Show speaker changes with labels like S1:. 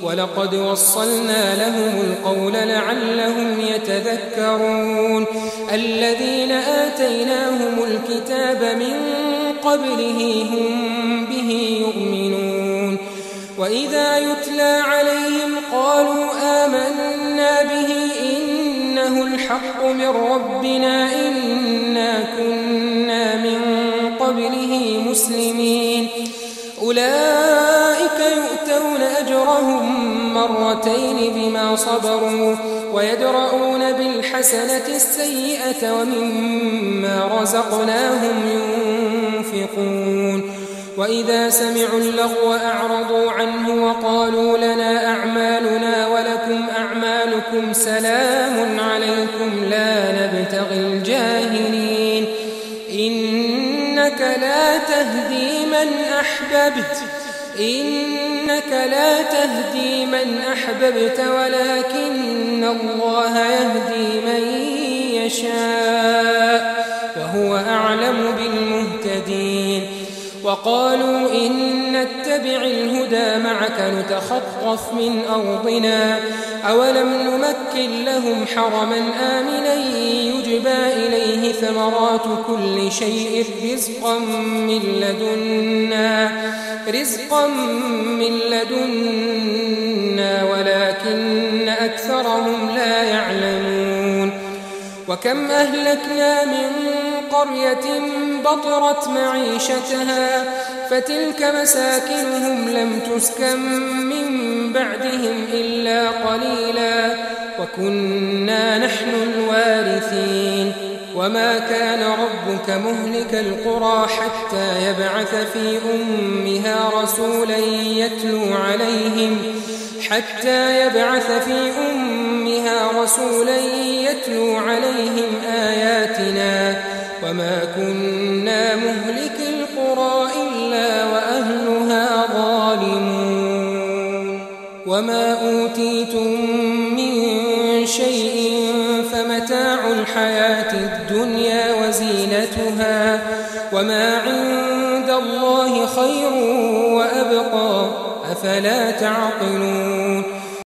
S1: ولقد وصلنا لهم القول لعلهم يتذكرون الذين آتيناهم الكتاب من قبله هم به يؤمنون وإذا يتلى عليهم قالوا آمنا به إنه الحق من ربنا إنا كنا من قبله مسلمين أولئك يؤتون أجرهم مرتين بما صبروا ويدرؤون بالحسنة السيئة ومما رزقناهم ينفقون وإذا سمعوا اللغو أعرضوا عنه وقالوا لنا أعمالنا ولكم أعمالكم سلام عليكم لا نبتغي الجاهلين إنك لا تهدي من أحببت ولكن الله يهدي من يشاء وهو أعلم بالمهتدين وقالوا إن نتبع الهدى معك نتخطف من أرضنا أولم نمكن لهم حرما آمنا يجبى إليه ثمرات كل شيء رزقا من لدنا ولكن أكثرهم لا يعلمون وكم أهلكنا من قرية بطرت معيشتها فتلك مساكنهم لم تسكن من بعدهم إلا قليلا وكنا نحن الوارثين وما كان ربك مهلك القرى حتى يبعث في أمها رسولا يتلو عليهم آياتنا وما كنا مهلك القرى إلا وأهلها ظالمون وما أوتيتم من شيء فمتاع الحياة الدنيا وزينتها وما عند الله خير وأبقى أفلا تعقلون